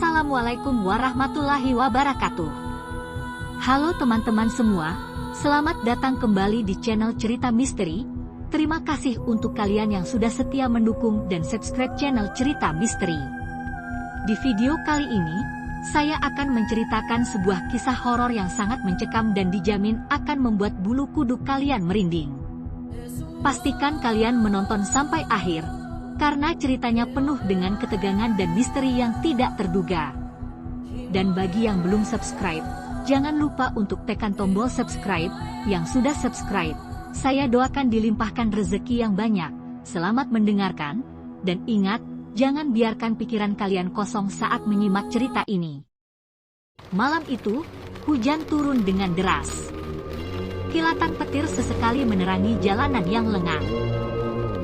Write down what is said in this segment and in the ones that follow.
Assalamualaikum warahmatullahi wabarakatuh. Halo teman-teman semua, selamat datang kembali di channel Cerita Misteri. Terima kasih untuk kalian yang sudah setia mendukung dan subscribe channel Cerita Misteri. Di video kali ini, saya akan menceritakan sebuah kisah horor yang sangat mencekam dan dijamin akan membuat bulu kuduk kalian merinding. Pastikan kalian menonton sampai akhir, karena ceritanya penuh dengan ketegangan dan misteri yang tidak terduga. Dan bagi yang belum subscribe, jangan lupa untuk tekan tombol subscribe. Yang sudah subscribe, saya doakan dilimpahkan rezeki yang banyak. Selamat mendengarkan, dan ingat, jangan biarkan pikiran kalian kosong saat menyimak cerita ini. Malam itu, hujan turun dengan deras. Kilatan petir sesekali menerangi jalanan yang lengang.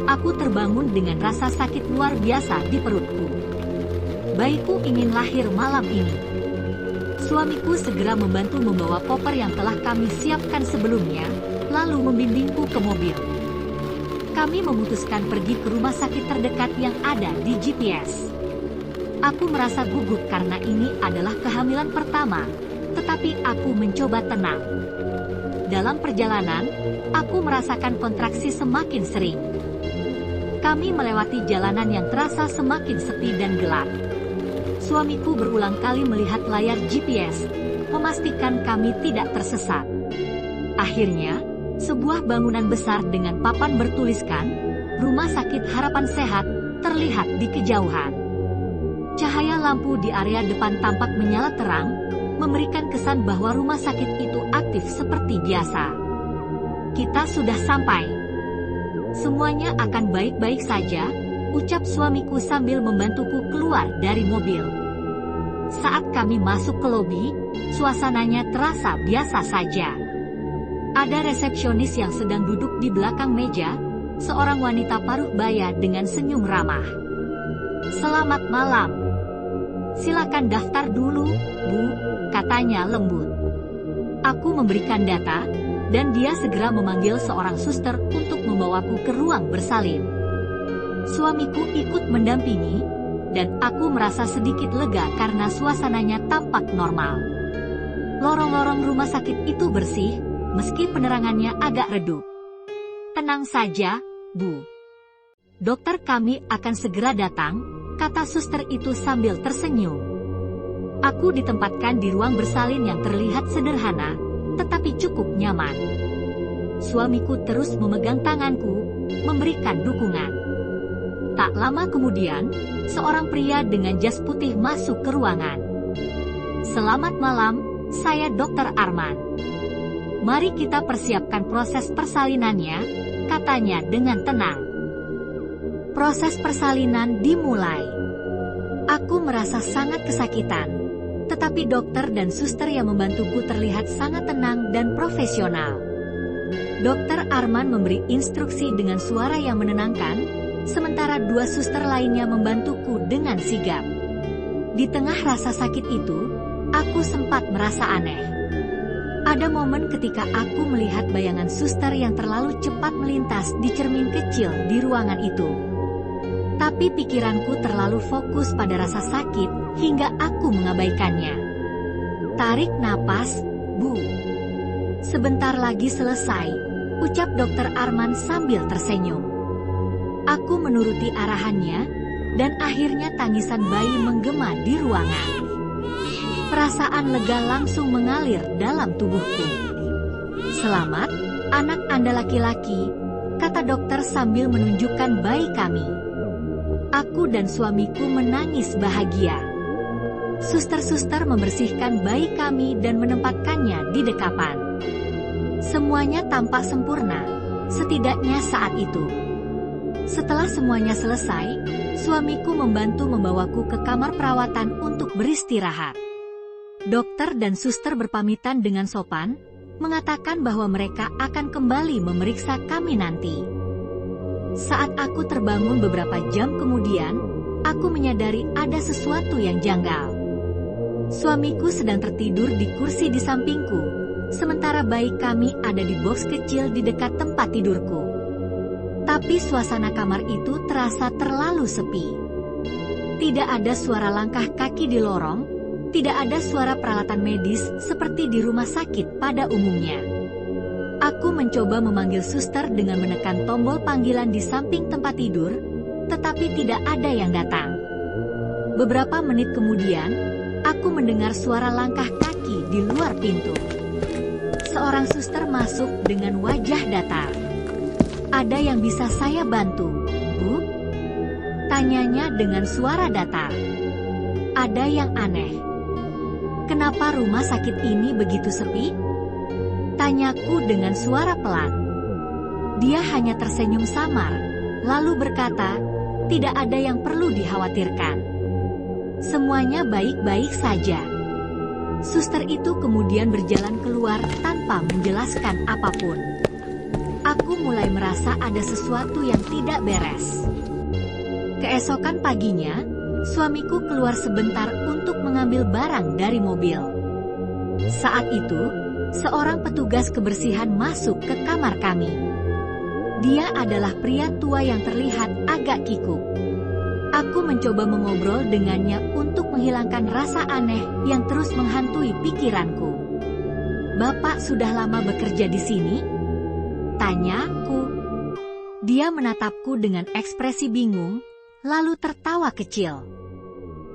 Aku terbangun dengan rasa sakit luar biasa di perutku. Bayiku ingin lahir malam ini. Suamiku segera membantu membawa koper yang telah kami siapkan sebelumnya, lalu membimbingku ke mobil. Kami memutuskan pergi ke rumah sakit terdekat yang ada di GPS. Aku merasa gugup karena ini adalah kehamilan pertama, tetapi aku mencoba tenang. Dalam perjalanan, aku merasakan kontraksi semakin sering. Kami melewati jalanan yang terasa semakin sepi dan gelap. Suamiku berulang kali melihat layar GPS, memastikan kami tidak tersesat. Akhirnya, sebuah bangunan besar dengan papan bertuliskan, Rumah Sakit Harapan Sehat, terlihat di kejauhan. Cahaya lampu di area depan tampak menyala terang, memberikan kesan bahwa rumah sakit itu aktif seperti biasa. Kita sudah sampai. Semuanya akan baik-baik saja, ucap suamiku sambil membantuku keluar dari mobil. Saat kami masuk ke lobi, suasananya terasa biasa saja. Ada resepsionis yang sedang duduk di belakang meja, seorang wanita paruh baya dengan senyum ramah. Selamat malam. Silakan daftar dulu, Bu, katanya lembut. Aku memberikan data, dan dia segera memanggil seorang suster untuk membawaku ke ruang bersalin. Suamiku ikut mendampingi, dan aku merasa sedikit lega karena suasananya tampak normal. Lorong-lorong rumah sakit itu bersih, meski penerangannya agak redup. Tenang saja, Bu. Dokter kami akan segera datang, kata suster itu sambil tersenyum. Aku ditempatkan di ruang bersalin yang terlihat sederhana, tetapi cukup nyaman. Suamiku terus memegang tanganku, memberikan dukungan. Tak lama kemudian, seorang pria dengan jas putih masuk ke ruangan. Selamat malam, saya Dr. Arman. Mari kita persiapkan proses persalinannya, katanya dengan tenang. Proses persalinan dimulai. Aku merasa sangat kesakitan. Tetapi dokter dan suster yang membantuku terlihat sangat tenang dan profesional. Dokter Arman memberi instruksi dengan suara yang menenangkan, sementara dua suster lainnya membantuku dengan sigap. Di tengah rasa sakit itu, aku sempat merasa aneh. Ada momen ketika aku melihat bayangan suster yang terlalu cepat melintas di cermin kecil di ruangan itu. Tapi pikiranku terlalu fokus pada rasa sakit, hingga aku mengabaikannya. Tarik napas, Bu. Sebentar lagi selesai, ucap Dokter Arman sambil tersenyum. Aku menuruti arahannya, dan akhirnya tangisan bayi menggema di ruangan. Perasaan lega langsung mengalir dalam tubuhku. Selamat, anak Anda laki-laki, kata dokter sambil menunjukkan bayi kami. Aku dan suamiku menangis bahagia. Suster-suster membersihkan bayi kami dan menempatkannya di dekapan. Semuanya tampak sempurna, setidaknya saat itu. Setelah semuanya selesai, suamiku membantu membawaku ke kamar perawatan untuk beristirahat. Dokter dan suster berpamitan dengan sopan, mengatakan bahwa mereka akan kembali memeriksa kami nanti. Saat aku terbangun beberapa jam kemudian, aku menyadari ada sesuatu yang janggal. Suamiku sedang tertidur di kursi di sampingku, sementara bayi kami ada di box kecil di dekat tempat tidurku. Tapi suasana kamar itu terasa terlalu sepi. Tidak ada suara langkah kaki di lorong, tidak ada suara peralatan medis seperti di rumah sakit pada umumnya. Aku mencoba memanggil suster dengan menekan tombol panggilan di samping tempat tidur, tetapi tidak ada yang datang. Beberapa menit kemudian, aku mendengar suara langkah kaki di luar pintu. Seorang suster masuk dengan wajah datar. "Ada yang bisa saya bantu, Bu?" tanyanya dengan suara datar. "Ada yang aneh. Kenapa rumah sakit ini begitu sepi?" tanyaku dengan suara pelan. Dia hanya tersenyum samar, lalu berkata, "Tidak ada yang perlu dikhawatirkan. Semuanya baik-baik saja." Suster itu kemudian berjalan keluar tanpa menjelaskan apapun. Aku mulai merasa ada sesuatu yang tidak beres. Keesokan paginya, suamiku keluar sebentar untuk mengambil barang dari mobil. Saat itu, seorang petugas kebersihan masuk ke kamar kami. Dia adalah pria tua yang terlihat agak kikuk. Aku mencoba mengobrol dengannya untuk menghilangkan rasa aneh yang terus menghantui pikiranku. "Bapak sudah lama bekerja di sini?" tanyaku. Dia menatapku dengan ekspresi bingung, lalu tertawa kecil.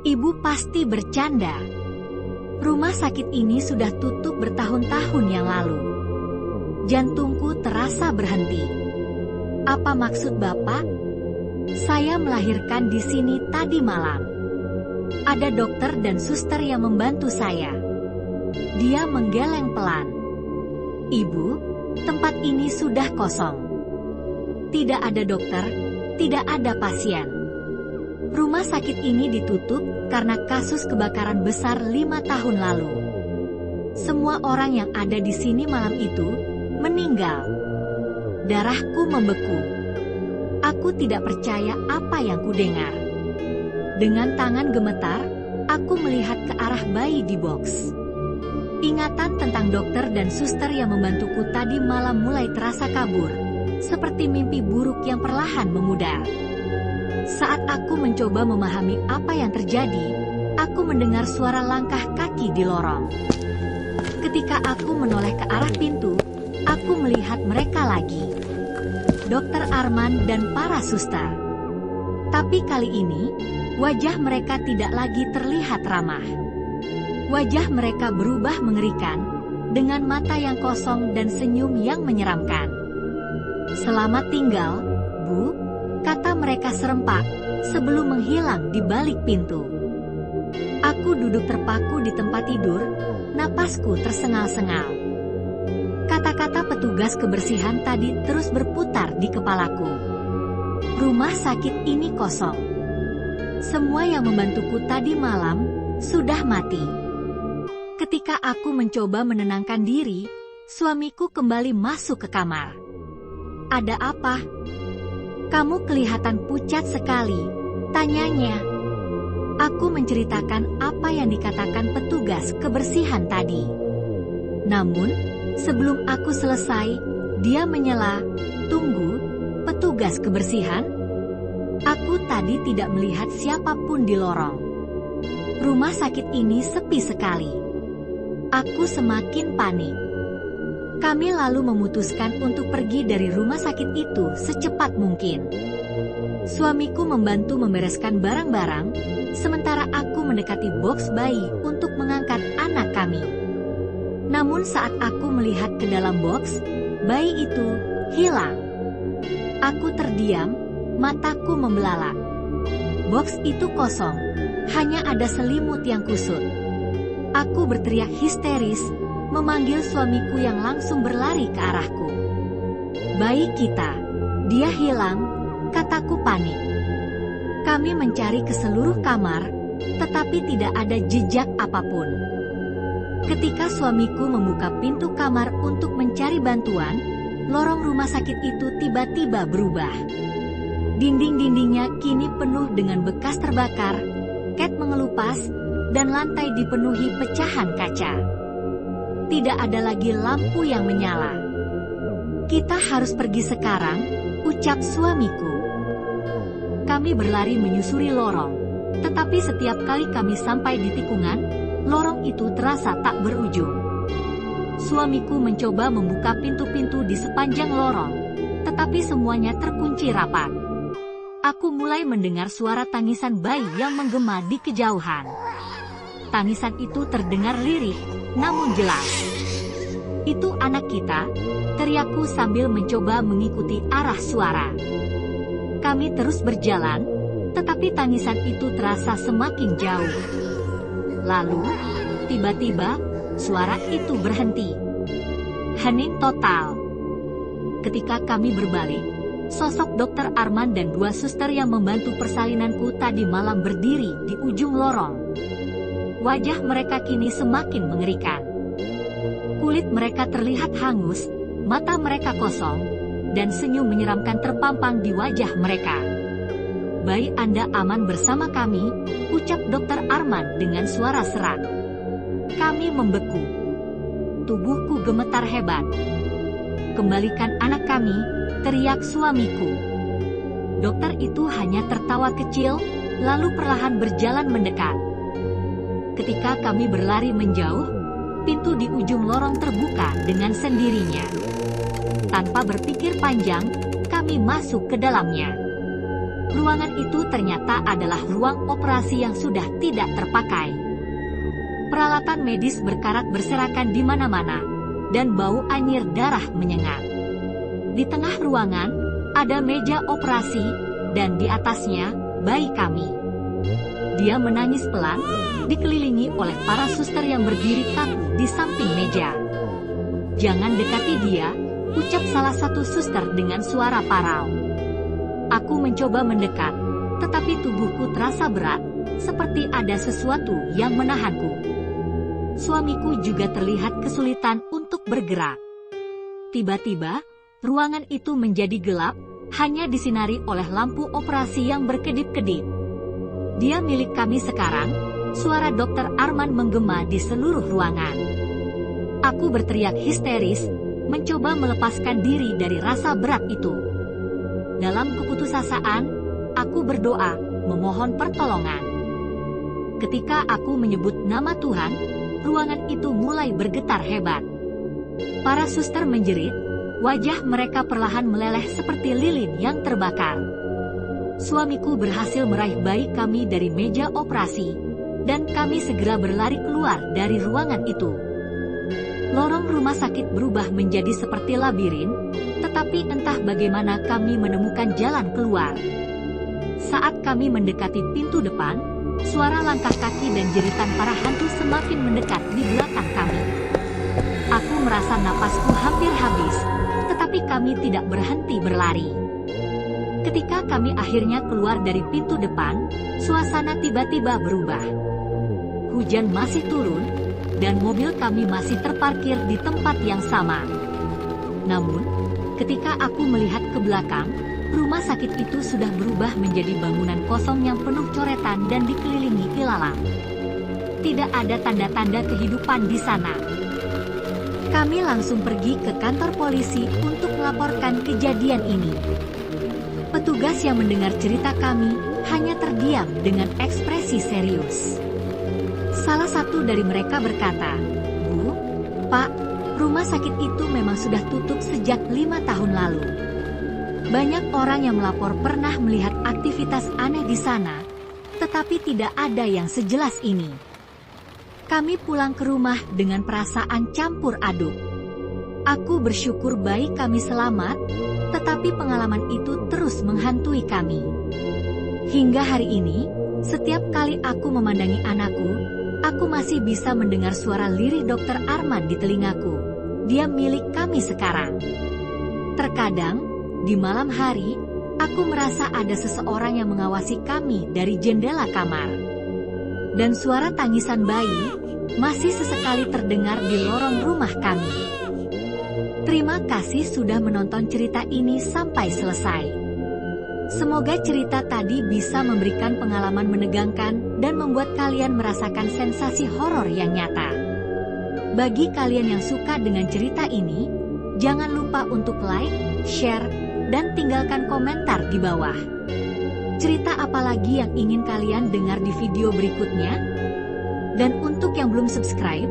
"Ibu pasti bercanda. Rumah sakit ini sudah tutup bertahun-tahun yang lalu." Jantungku terasa berhenti. "Apa maksud Bapak?" "Saya melahirkan di sini tadi malam. Ada dokter dan suster yang membantu saya." Dia menggeleng pelan. "Ibu, tempat ini sudah kosong. Tidak ada dokter, tidak ada pasien. Rumah sakit ini ditutup karena kasus kebakaran besar 5 tahun lalu. Semua orang yang ada di sini malam itu meninggal." Darahku membeku. Aku tidak percaya apa yang kudengar. Dengan tangan gemetar, aku melihat ke arah bayi di box. Ingatan tentang dokter dan suster yang membantuku tadi malam mulai terasa kabur, seperti mimpi buruk yang perlahan memudar. Saat aku mencoba memahami apa yang terjadi, aku mendengar suara langkah kaki di lorong. Ketika aku menoleh ke arah pintu, aku melihat mereka lagi. Dokter Arman dan para suster. Tapi kali ini, wajah mereka tidak lagi terlihat ramah. Wajah mereka berubah mengerikan, dengan mata yang kosong dan senyum yang menyeramkan. "Selamat tinggal, Bu," kata mereka serempak, sebelum menghilang di balik pintu. Aku duduk terpaku di tempat tidur, napasku tersengal-sengal. Kata-kata petugas kebersihan tadi terus berputar di kepalaku. Rumah sakit ini kosong. Semua yang membantuku tadi malam sudah mati. Ketika aku mencoba menenangkan diri, suamiku kembali masuk ke kamar. "Ada apa? Kamu kelihatan pucat sekali," tanyanya. Aku menceritakan apa yang dikatakan petugas kebersihan tadi. Namun, sebelum aku selesai, dia menyela, "Tunggu, petugas kebersihan? Aku tadi tidak melihat siapapun di lorong. Rumah sakit ini sepi sekali." Aku semakin panik. Kami lalu memutuskan untuk pergi dari rumah sakit itu secepat mungkin. Suamiku membantu membereskan barang-barang, sementara aku mendekati box bayi untuk mengangkat anak kami. Namun saat aku melihat ke dalam box, bayi itu hilang. Aku terdiam, mataku membelalak. Box itu kosong, hanya ada selimut yang kusut. Aku berteriak histeris, memanggil suamiku yang langsung berlari ke arahku. "Bayi kita, dia hilang," kataku panik. Kami mencari ke seluruh kamar, tetapi tidak ada jejak apapun. Ketika suamiku membuka pintu kamar untuk mencari bantuan, lorong rumah sakit itu tiba-tiba berubah. Dinding-dindingnya kini penuh dengan bekas terbakar, cat mengelupas, dan lantai dipenuhi pecahan kaca. Tidak ada lagi lampu yang menyala. "Kita harus pergi sekarang," ucap suamiku. Kami berlari menyusuri lorong, Tetapi setiap kali kami sampai di tikungan, lorong itu terasa tak berujung. Suamiku mencoba membuka pintu-pintu di sepanjang lorong, tetapi semuanya terkunci rapat. Aku mulai mendengar suara tangisan bayi yang menggema di kejauhan. Tangisan itu terdengar lirih, namun jelas. "Itu anak kita," teriakku sambil mencoba mengikuti arah suara. Kami terus berjalan, tetapi tangisan itu terasa semakin jauh. Lalu, tiba-tiba, suara itu berhenti. Hening total. Ketika kami berbalik, sosok Dokter Arman dan 2 suster yang membantu persalinanku tadi malam berdiri di ujung lorong. Wajah mereka kini semakin mengerikan. Kulit mereka terlihat hangus, mata mereka kosong, dan senyum menyeramkan terpampang di wajah mereka. "Bayi Anda aman bersama kami," ucap Dokter Arman dengan suara serak. Kami membeku. Tubuhku gemetar hebat. "Kembalikan anak kami," teriak suamiku. Dokter itu hanya tertawa kecil, lalu perlahan berjalan mendekat. Ketika kami berlari menjauh, pintu di ujung lorong terbuka dengan sendirinya. Tanpa berpikir panjang, kami masuk ke dalamnya. Ruangan itu ternyata adalah ruang operasi yang sudah tidak terpakai. Peralatan medis berkarat berserakan di mana-mana, dan bau anyir darah menyengat. Di tengah ruangan, ada meja operasi, dan di atasnya, bayi kami. Dia menangis pelan, dikelilingi oleh para suster yang berdiri kaku di samping meja. "Jangan dekati dia," ucap salah satu suster dengan suara parau. Aku mencoba mendekat, tetapi tubuhku terasa berat, seperti ada sesuatu yang menahanku. Suamiku juga terlihat kesulitan untuk bergerak. Tiba-tiba, ruangan itu menjadi gelap, hanya disinari oleh lampu operasi yang berkedip-kedip. "Dia milik kami sekarang," suara Dokter Arman menggema di seluruh ruangan. Aku berteriak histeris, mencoba melepaskan diri dari rasa berat itu. Dalam keputusasaan, aku berdoa, memohon pertolongan. Ketika aku menyebut nama Tuhan, ruangan itu mulai bergetar hebat. Para suster menjerit, wajah mereka perlahan meleleh seperti lilin yang terbakar. Suamiku berhasil meraih bayi kami dari meja operasi, dan kami segera berlari keluar dari ruangan itu. Lorong rumah sakit berubah menjadi seperti labirin, tetapi entah bagaimana kami menemukan jalan keluar. Saat kami mendekati pintu depan, suara langkah kaki dan jeritan para hantu semakin mendekat di belakang kami. Aku merasa napasku hampir habis, tetapi kami tidak berhenti berlari. Ketika kami akhirnya keluar dari pintu depan, suasana tiba-tiba berubah. Hujan masih turun, dan mobil kami masih terparkir di tempat yang sama. Namun, ketika aku melihat ke belakang, rumah sakit itu sudah berubah menjadi bangunan kosong yang penuh coretan dan dikelilingi ilalang. Tidak ada tanda-tanda kehidupan di sana. Kami langsung pergi ke kantor polisi untuk melaporkan kejadian ini. Petugas yang mendengar cerita kami hanya terdiam dengan ekspresi serius. Salah satu dari mereka berkata, "Bu, Pak, rumah sakit itu memang sudah tutup sejak 5 tahun lalu. Banyak orang yang melapor pernah melihat aktivitas aneh di sana, tetapi tidak ada yang sejelas ini." Kami pulang ke rumah dengan perasaan campur aduk. Aku bersyukur bayi kami selamat, tetapi pengalaman itu terus menghantui kami. Hingga hari ini, setiap kali aku memandangi anakku, aku masih bisa mendengar suara lirih Dokter Arman di telingaku. Dia milik kami sekarang. Terkadang, di malam hari, aku merasa ada seseorang yang mengawasi kami dari jendela kamar. Dan suara tangisan bayi masih sesekali terdengar di lorong rumah kami. Terima kasih sudah menonton cerita ini sampai selesai. Semoga cerita tadi bisa memberikan pengalaman menegangkan dan membuat kalian merasakan sensasi horor yang nyata. Bagi kalian yang suka dengan cerita ini, jangan lupa untuk like, share, dan tinggalkan komentar di bawah. Cerita apa lagi yang ingin kalian dengar di video berikutnya? Dan untuk yang belum subscribe,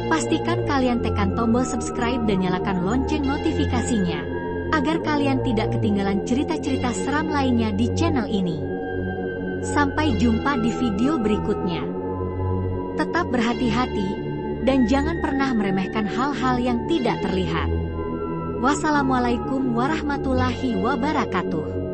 pastikan kalian tekan tombol subscribe dan nyalakan lonceng notifikasinya, agar kalian tidak ketinggalan cerita-cerita seram lainnya di channel ini. Sampai jumpa di video berikutnya. Tetap berhati-hati, dan jangan pernah meremehkan hal-hal yang tidak terlihat. Wassalamualaikum warahmatullahi wabarakatuh.